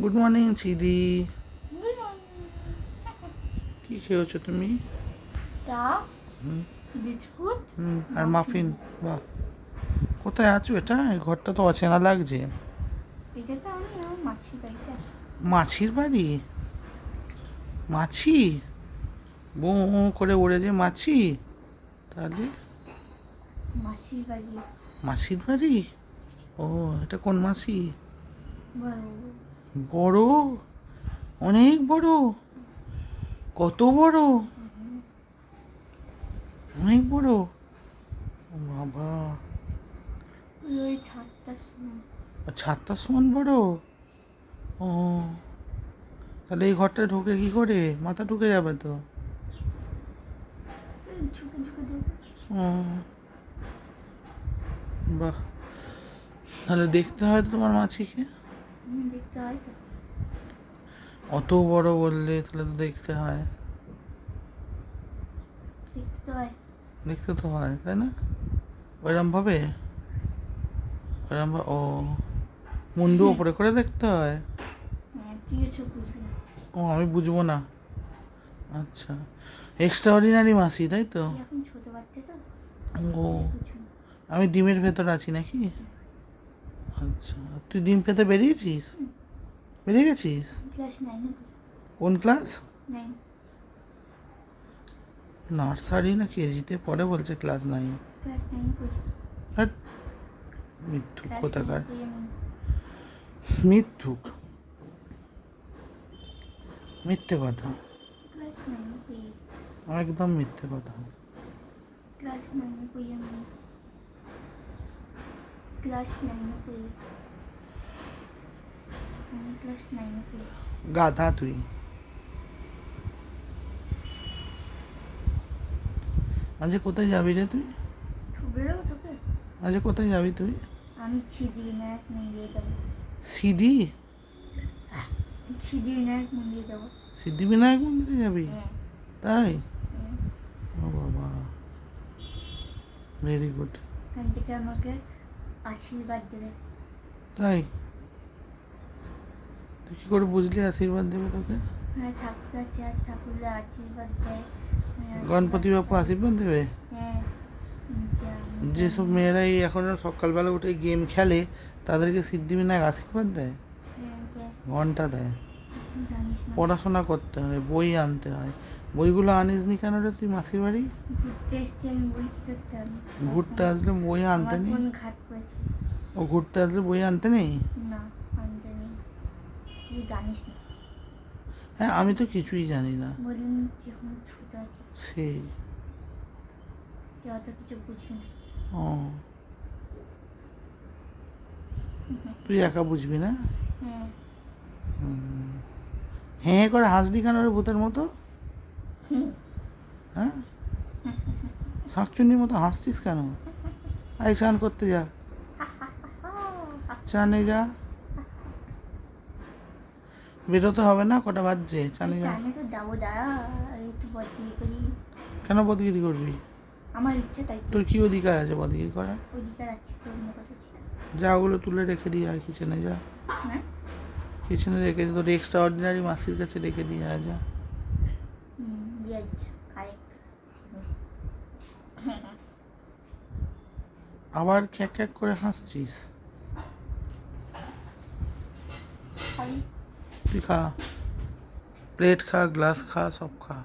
Good morning চিদি। কি খেয়েছো তুমি? চা, বিস্কুট আর মাফিন। বাহ, কোথায় আছো? এটা এই ঘরটা তো অচেনা লাগছে। এটা তো আমি আমার মাছির বাড়িতে আছি। মাছির বাড়ি? মাছি বো করে ওড়ে যে মাছি, তাহলে মাসির বাড়ি মাসির বাড়ি? ও, এটা কোন মাসি? বড় বড়, অনেক বড়। কত বড়? অনেক বড়। ও বাবা, ওই ছাদটা শুনে ছাদটার সমান বড়। ও, তাহলে এই ঘরটা ঢোকে কি করে? মাথা ঢুকে যাবে তো। ঝুঁকে ঝুঁকে ঢুকে ও বাহ, তাহলে দেখতে হয় তো তোমার মাছিকে। দেখতে হয় তো। অত বড় বললে, তাহলে তো দেখতে হয়। দেখতে তো হয়। দেখতে তো হয়, তাই না? ওইরম ভাবে, ও মুন্ডু ওপরে করে দেখতে হয়। তুই এসব বুঝবি না। ও, আমি বুঝবো না। আচ্ছা, এক্সট্রা অর্ডিনারি মাসি, তাই তো? তুই এখন ছোট বাচ্চা তো ও, বুঝবি না। আমি ডিমের ভেতর আছি নাকি? আচ্ছা, তুই ডিম পেতে বেরিয়েছিস? বেরিয়ে গেছিস? ক্লাস 9 কোন ক্লাস? 9 নার্সারি না কেজিতে পড়ে বলছে ক্লাস 9? ক্লাস 9 পড়ি। হ্যাঁ, মিথ্যুক ক্লাস 9 কোথাকার, পড়ি আমি। মিথ্যুক, মিথ্যে কথা, ক্লাস 9 পড়ি। একদম মিথ্যে কথা। ক্লাস 9 পড়ি আমি। ক্লাস 9 পড়ি। আমি ক্লাস 9 পড়ি। গাধা তুই। আজ কোথায় যাবি রে তুই? ঠুকে দেবো তোকে। আজ কোথায় যাবি তুই? আমি সিদ্ধিবিনায়ক মন্দিরে যাবো। সিডি? সিদ্ধিবিনায়ক মন্দিরে যাবো। সিদ্ধিবিনায়ক মন্দিরে যাবি? হ্যাঁ। তাই? হুম। ও বাবা, ভেরি গুড। এখান থেকে আমাকে আশীর্বাদ দেবে। তাই? তুই কী করে বুঝলি আশীর্বাদ দেবে তোকে? হ্যাঁ, ঠাকুর আছে আর ঠাকুররা আশীর্বাদ দেয়। গণপতি বাপু আশীর্বাদ দেবে? হ্যাঁ। যেসব মেয়েরা এই এখন সকালবেলা উঠে গেম খেলে, তাদেরকে সিদ্ধিবিনায়ক আশীর্বাদ দেয়, ঘন্টা দেয়। জানিস না? পড়াশোনা করতে হয়, বই আনতে হয়। বইগুলো আনিস নি কেন রে তুই মাসির বাড়ি? ঘুরতে এসছি আমি, বই কি করতে হবে? ঘুরতে আসলে বই আনতে আমার নেই? কোন ঘাট পড়েছে? ও, ঘুরতে আসলে বই আনতে নেই? না, আনতে নেই। তুই জানিস না? হ্যাঁ, আমি তো কিছুই জানি না। বললেন তুই এখন ছোট আছে, সেই, তুই অত কিছু বুঝবি না। ও, তুই একা বুঝবি না? হ্যাঁ। হ্যাঁ করে হাসলি কেন রে ভূতের মতো? হ্যাঁ, শাকচুন্নির মতো হাসছিস কেন? আই স্নান করতে যা, চানে যা। বেরোতে হবে না, কটা বাজছে? চানে যা। জানে তো যাবো, দাঁড়া একটু বদগিরি করি। কেন বদগিরি করবি? আমার ইচ্ছে তাই তো। তোর কি অধিকার আছে বদগিরি করার? অধিকার আছে, তোর অন্য কথা ঠিক। যা, ওগুলো তুলে রেখে দিয়ে আর কিচেনে যা। হ্যাঁ। কিচেনে রেখে দিয়ে তোর এক্সট্রা অর্ডিনারি মাসির কাছে রেখে দিয়ে আয়, যা। Yes, correct. আবার খ্যাক খ্যাক করে হাসছিস? তুই খা, প্লেট খা, গ্লাস খা, সব খা।